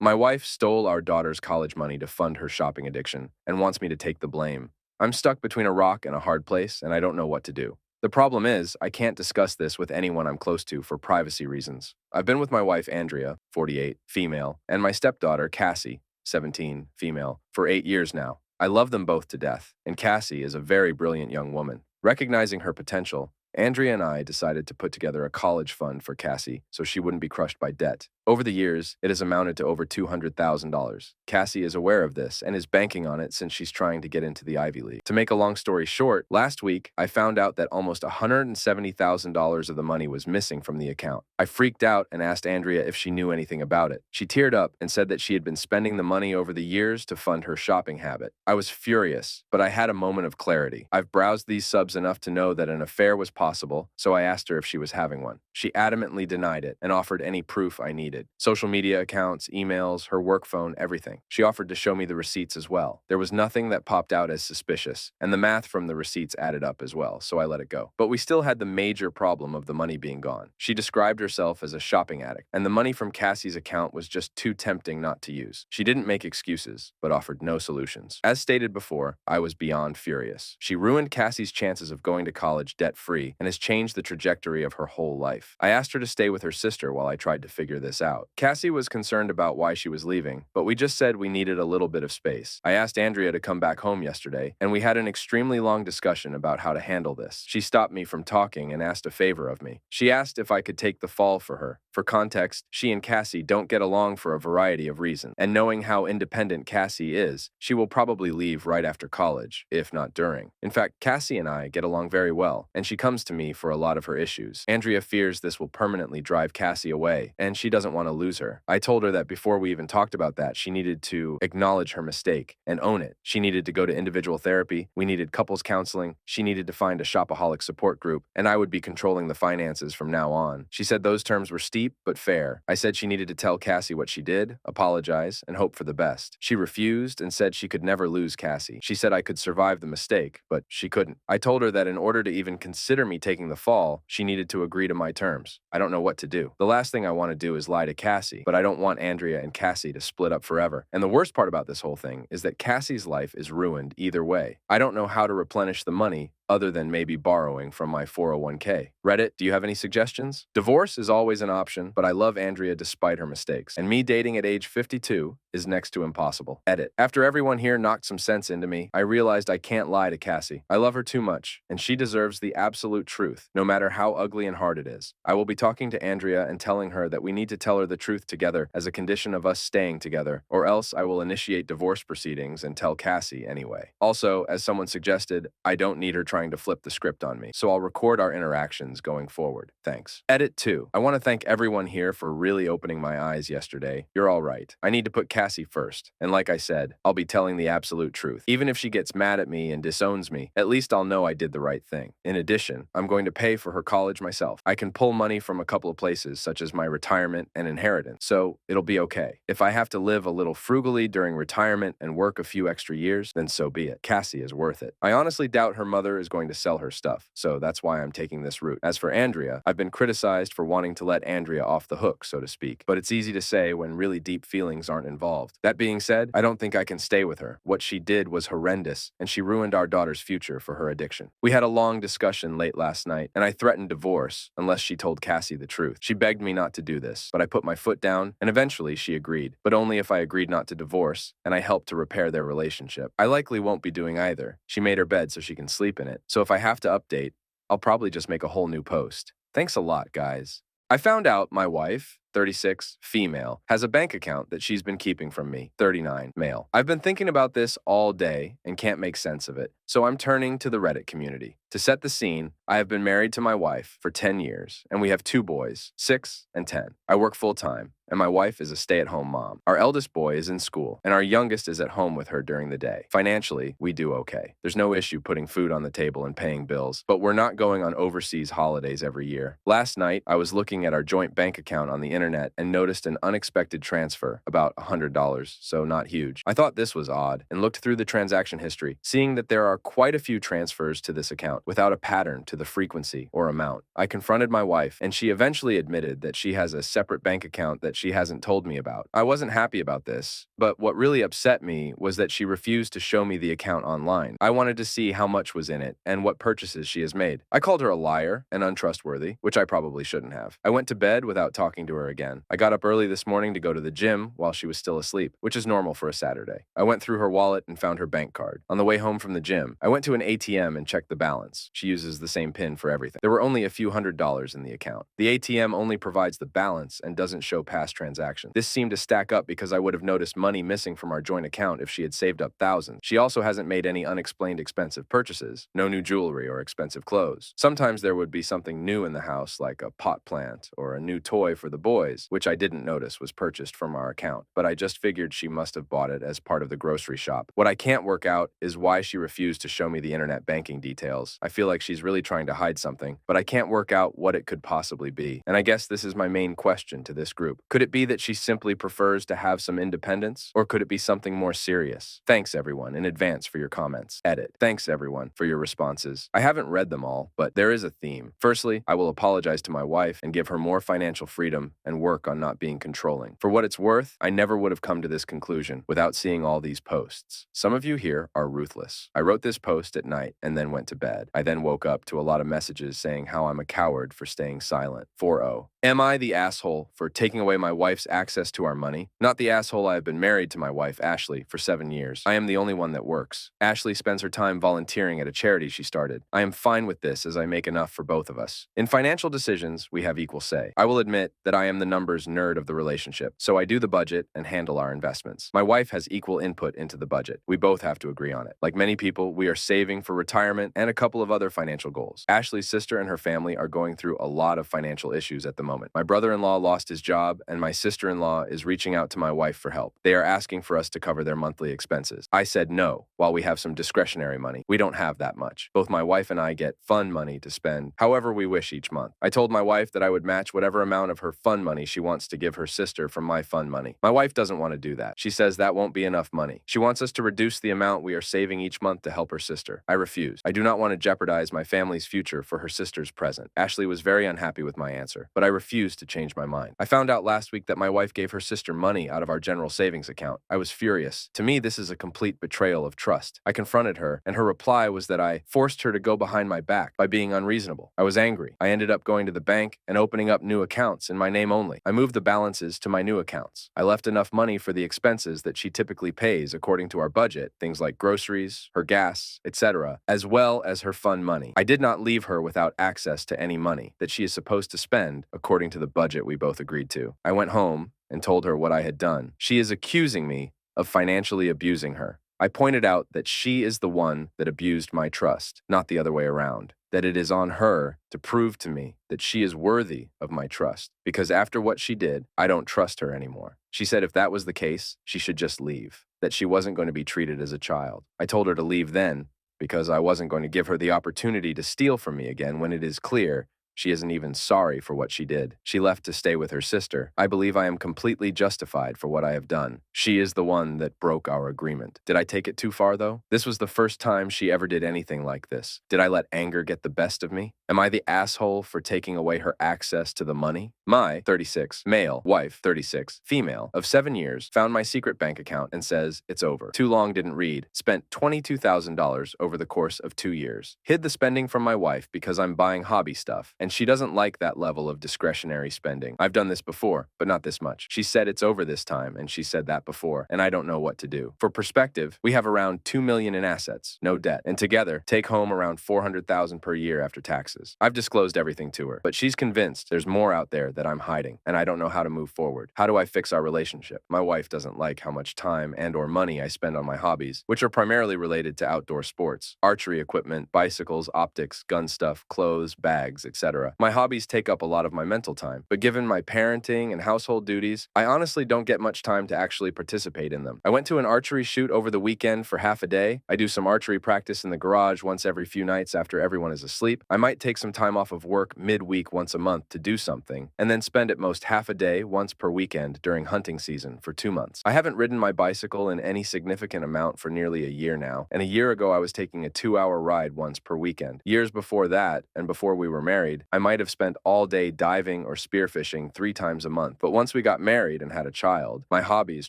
My wife stole our daughter's college money to fund her shopping addiction and wants me to take the blame. I'm stuck between a rock and a hard place, and I don't know what to do. The problem is, I can't discuss this with anyone I'm close to for privacy reasons. I've been with my wife, Andrea, 48, female, and my stepdaughter, Cassie, 17, female, for 8 years now. I love them both to death, and Cassie is a very brilliant young woman. Recognizing her potential, Andrea and I decided to put together a college fund for Cassie so she wouldn't be crushed by debt. Over the years, it has amounted to over $200,000. Cassie is aware of this and is banking on it since she's trying to get into the Ivy League. To make a long story short, last week, I found out that almost $170,000 of the money was missing from the account. I freaked out and asked Andrea if she knew anything about it. She teared up and said that she had been spending the money over the years to fund her shopping habit. I was furious, but I had a moment of clarity. I've browsed these subs enough to know that an affair was possible, so I asked her if she was having one. She adamantly denied it and offered any proof I needed. Social media accounts, emails, her work phone, everything. She offered to show me the receipts as well. There was nothing that popped out as suspicious, and the math from the receipts added up as well, so I let it go. But we still had the major problem of the money being gone. She described herself as a shopping addict, and the money from Cassie's account was just too tempting not to use. She didn't make excuses, but offered no solutions. As stated before, I was beyond furious. She ruined Cassie's chances of going to college debt-free and has changed the trajectory of her whole life. I asked her to stay with her sister while I tried to figure this out. Cassie was concerned about why she was leaving, but we just said we needed a little bit of space. I asked Andrea to come back home yesterday, and we had an extremely long discussion about how to handle this. She stopped me from talking and asked a favor of me. She asked if I could take the fall for her. For context, she and Cassie don't get along for a variety of reasons, and knowing how independent Cassie is, she will probably leave right after college, if not during. In fact, Cassie and I get along very well, and she comes to me for a lot of her issues. Andrea fears this will permanently drive Cassie away, and she doesn't want to lose her. I told her that before we even talked about that, she needed to acknowledge her mistake and own it. She needed to go to individual therapy, we needed couples counseling, she needed to find a shopaholic support group, and I would be controlling the finances from now on. She said those terms were steep but fair. I said she needed to tell Cassie what she did, apologize, and hope for the best. She refused and said she could never lose Cassie. She said I could survive the mistake, but she couldn't. I told her that in order to even consider me taking the fall, she needed to agree to my terms. I don't know what to do. The last thing I want to do is lie to Cassie, but I don't want Andrea and Cassie to split up forever. And the worst part about this whole thing is that Cassie's life is ruined either way. I don't know how to replenish the money other than maybe borrowing from my 401k. Reddit, do you have any suggestions? Divorce is always an option, but I love Andrea despite her mistakes, and me dating at age 52 is next to impossible. Edit. After everyone here knocked some sense into me, I realized I can't lie to Cassie. I love her too much, and she deserves the absolute truth, no matter how ugly and hard it is. I will be talking to Andrea and telling her that we need to tell her the truth together as a condition of us staying together, or else I will initiate divorce proceedings and tell Cassie anyway. Also, as someone suggested, I don't need her trying to flip the script on me, so I'll record our interactions going forward. Thanks. Edit 2. I want to thank everyone here for really opening my eyes yesterday. You're all right. I need to put Cassie first, and like I said, I'll be telling the absolute truth. Even if she gets mad at me and disowns me, at least I'll know I did the right thing. In addition, I'm going to pay for her college myself. I can pull money from a couple of places, such as my retirement and inheritance, so it'll be okay. If I have to live a little frugally during retirement and work a few extra years, then so be it. Cassie is worth it. I honestly doubt her mother is going to sell her stuff, so that's why I'm taking this route. As for Andrea, I've been criticized for wanting to let Andrea off the hook, so to speak, but it's easy to say when really deep feelings aren't involved. That being said, I don't think I can stay with her. What she did was horrendous, and she ruined our daughter's future for her addiction. We had a long discussion late last night, and I threatened divorce unless she told Cassie the truth. She begged me not to do this, but I put my foot down, and eventually she agreed, but only if I agreed not to divorce, and I helped to repair their relationship. I likely won't be doing either. She made her bed so she can sleep in it, so if I have to update, I'll probably just make a whole new post. Thanks a lot, guys. I found out my wife, 36, female, has a bank account that she's been keeping from me, 39, male. I've been thinking about this all day and can't make sense of it, so I'm turning to the Reddit community. To set the scene, I have been married to my wife for 10 years, and we have 2 boys, 6 and 10. I work full-time, and my wife is a stay-at-home mom. Our eldest boy is in school, and our youngest is at home with her during the day. Financially, we do okay. There's no issue putting food on the table and paying bills, but we're not going on overseas holidays every year. Last night, I was looking at our joint bank account on the internet and noticed an unexpected transfer, about $100, so not huge. I thought this was odd and looked through the transaction history, seeing that there are quite a few transfers to this account. account without a pattern to the frequency or amount. I confronted my wife, and she eventually admitted that she has a separate bank account that she hasn't told me about. I wasn't happy about this, but what really upset me was that she refused to show me the account online. I wanted to see how much was in it and what purchases she has made. I called her a liar and untrustworthy, which I probably shouldn't have. I went to bed without talking to her again. I got up early this morning to go to the gym while she was still asleep, which is normal for a Saturday. I went through her wallet and found her bank card. On the way home from the gym, I went to an ATM and checked the balance. She uses the same PIN for everything. There were only a few $100s in the account. The ATM only provides the balance and doesn't show past transactions. This seemed to stack up because I would have noticed money missing from our joint account if she had saved up thousands. She also hasn't made any unexplained expensive purchases, no new jewelry or expensive clothes. Sometimes there would be something new in the house, like a pot plant or a new toy for the boys, which I didn't notice was purchased from our account, but I just figured she must have bought it as part of the grocery shop. What I can't work out is why she refused to show me the internet banking details. I feel like she's really trying to hide something, but I can't work out what it could possibly be. And I guess this is my main question to this group. Could it be that she simply prefers to have some independence, or could it be something more serious? Thanks everyone in advance for your comments. Edit. Thanks everyone for your responses. I haven't read them all, but there is a theme. Firstly, I will apologize to my wife and give her more financial freedom and work on not being controlling. For what it's worth, I never would have come to this conclusion without seeing all these posts. Some of you here are ruthless. I wrote this post at night and then went to bed. I then woke up to a lot of messages saying how I'm a coward for staying silent. 4-0. Am I the asshole for taking away my wife's access to our money? Not the asshole. I have been married to my wife, Ashley, for 7 years. I am the only one that works. Ashley spends her time volunteering at a charity she started. I am fine with this as I make enough for both of us. In financial decisions, we have equal say. I will admit that I am the numbers nerd of the relationship, so I do the budget and handle our investments. My wife has equal input into the budget. We both have to agree on it. Like many people, we are saving for retirement and a couple of other financial goals. Ashley's sister and her family are going through a lot of financial issues at the moment. My brother-in-law lost his job, and my sister-in-law is reaching out to my wife for help. They are asking for us to cover their monthly expenses. I said no, while we have some discretionary money. We don't have that much. Both my wife and I get fun money to spend however we wish each month. I told my wife that I would match whatever amount of her fun money she wants to give her sister from my fun money. My wife doesn't want to do that. She says that won't be enough money. She wants us to reduce the amount we are saving each month to help her sister. I refuse. I do not want to jeopardize my family's future for her sister's present. Ashley was very unhappy with my answer, but I refused to change my mind. I found out last week that my wife gave her sister money out of our general savings account. I was furious. To me, this is a complete betrayal of trust. I confronted her, and her reply was that I forced her to go behind my back by being unreasonable. I was angry. I ended up going to the bank and opening up new accounts in my name only. I moved the balances to my new accounts. I left enough money for the expenses that she typically pays according to our budget, things like groceries, her gas, etc., as well as her fun money. I did not leave her without access to any money that she is supposed to spend according to the budget we both agreed to. I went home and told her what I had done. She is accusing me of financially abusing her. I pointed out that she is the one that abused my trust, not the other way around. That it is on her to prove to me that she is worthy of my trust, because after what she did, I don't trust her anymore. She said if that was the case, she should just leave, that she wasn't going to be treated as a child. I told her to leave then, because I wasn't going to give her the opportunity to steal from me again when it is clear she isn't even sorry for what she did. She left to stay with her sister. I believe I am completely justified for what I have done. She is the one that broke our agreement. Did I take it too far, though? This was the first time she ever did anything like this. Did I let anger get the best of me? Am I the asshole for taking away her access to the money? My 36, male, wife, 36, female, of 7 years, found my secret bank account and says it's over. Too long didn't read. Spent $22,000 over the course of 2 years. Hid the spending from my wife because I'm buying hobby stuff, and she doesn't like that level of discretionary spending. I've done this before, but not this much. She said it's over this time, and she said that before, and I don't know what to do. For perspective, we have around $2 million in assets, no debt, and together take home around $400,000 per year after taxes. I've disclosed everything to her, but she's convinced there's more out there that I'm hiding, and I don't know how to move forward. How do I fix our relationship? My wife doesn't like how much time and/or money I spend on my hobbies, which are primarily related to outdoor sports, archery equipment, bicycles, optics, gun stuff, clothes, bags, etc. etc. My hobbies take up a lot of my mental time, but given my parenting and household duties, I honestly don't get much time to actually participate in them. I went to an archery shoot over the weekend for half a day. I do some archery practice in the garage once every few nights after everyone is asleep. I might take some time off of work midweek once a month to do something, and then spend at most half a day once per weekend during hunting season for 2 months. I haven't ridden my bicycle in any significant amount for nearly a year now, and a year ago I was taking a 2-hour ride once per weekend. Years before that, and before we were married, I might have spent all day diving or spearfishing 3 times a month. But once we got married and had a child, my hobbies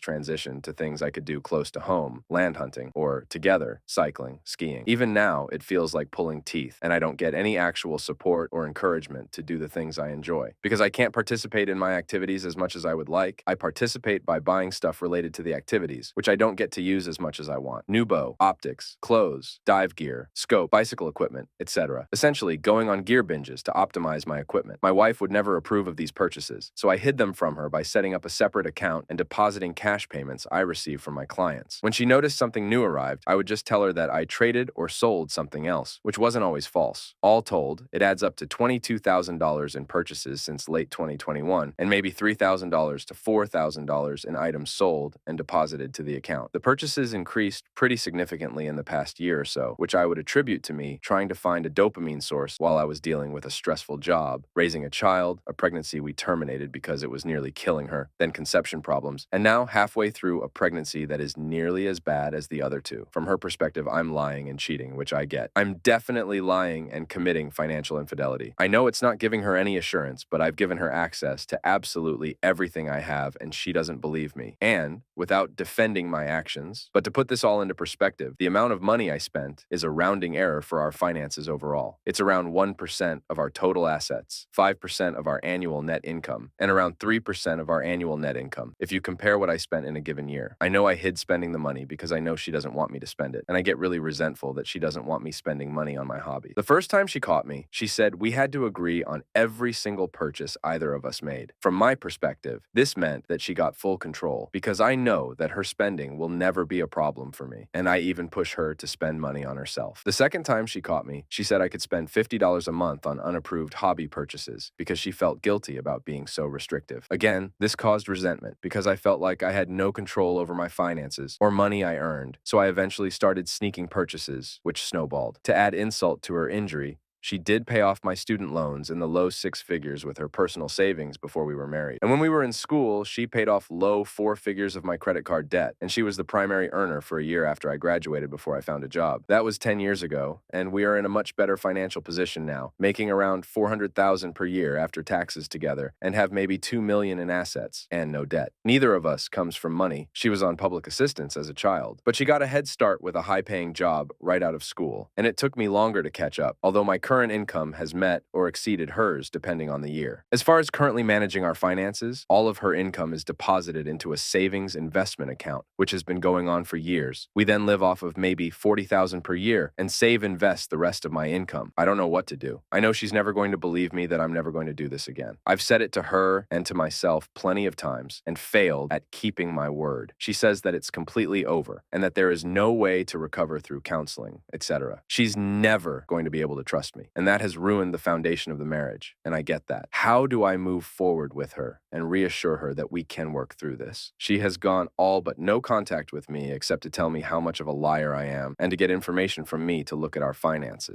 transitioned to things I could do close to home, land hunting, or together, cycling, skiing. Even now, it feels like pulling teeth, and I don't get any actual support or encouragement to do the things I enjoy. Because I can't participate in my activities as much as I would like, I participate by buying stuff related to the activities, which I don't get to use as much as I want. New bow, optics, clothes, dive gear, scope, bicycle equipment, etc. Essentially, going on gear binges to optimize my equipment. My wife would never approve of these purchases, so I hid them from her by setting up a separate account and depositing cash payments I receive from my clients. When she noticed something new arrived, I would just tell her that I traded or sold something else, which wasn't always false. All told, it adds up to $22,000 in purchases since late 2021, and maybe $3,000 to $4,000 in items sold and deposited to the account. The purchases increased pretty significantly in the past year or so, which I would attribute to me trying to find a dopamine source while I was dealing with a stressful job, raising a child, a pregnancy we terminated because it was nearly killing her, then conception problems, and now halfway through a pregnancy that is nearly as bad as the other two. From her perspective, I'm lying and cheating, which I get. I'm definitely lying and committing financial infidelity. I know it's not giving her any assurance, but I've given her access to absolutely everything I have, and she doesn't believe me. And, without defending my actions, but to put this all into perspective, the amount of money I spent is a rounding error for our finances overall. It's around 1% of our total assets, 5% of our annual net income, and around 3% of our annual net income, if you compare what I spent in a given year. I know I hid spending the money because I know she doesn't want me to spend it, and I get really resentful that she doesn't want me spending money on my hobby. The first time she caught me, she said we had to agree on every single purchase either of us made. From my perspective, this meant that she got full control, because I know that her spending will never be a problem for me, and I even push her to spend money on herself. The second time she caught me, she said I could spend $50 a month on unapproved hobby purchases because she felt guilty about being so restrictive. Again, this caused resentment because I felt like I had no control over my finances or money I earned, so I eventually started sneaking purchases, which snowballed. To add insult to her injury, she did pay off my student loans in the low 6 figures with her personal savings before we were married. And when we were in school, she paid off low 4 figures of my credit card debt, and she was the primary earner for a year after I graduated before I found a job. That was 10 years ago, and we are in a much better financial position now, making around $400,000 per year after taxes together, and have maybe $2 million in assets and no debt. Neither of us comes from money. She was on public assistance as a child, but she got a head start with a high-paying job right out of school, and it took me longer to catch up, although my current income has met or exceeded hers depending on the year. As far as currently managing our finances, all of her income is deposited into a savings investment account, which has been going on for years. We then live off of maybe $40,000 per year and invest the rest of my income. I don't know what to do. I know she's never going to believe me that I'm never going to do this again. I've said it to her and to myself plenty of times and failed at keeping my word. She says that it's completely over and that there is no way to recover through counseling, etc. She's never going to be able to trust me, and that has ruined the foundation of the marriage, and I get that. How do I move forward with her and reassure her that we can work through this? She has gone all but no contact with me except to tell me how much of a liar I am and to get information from me to look at our finances.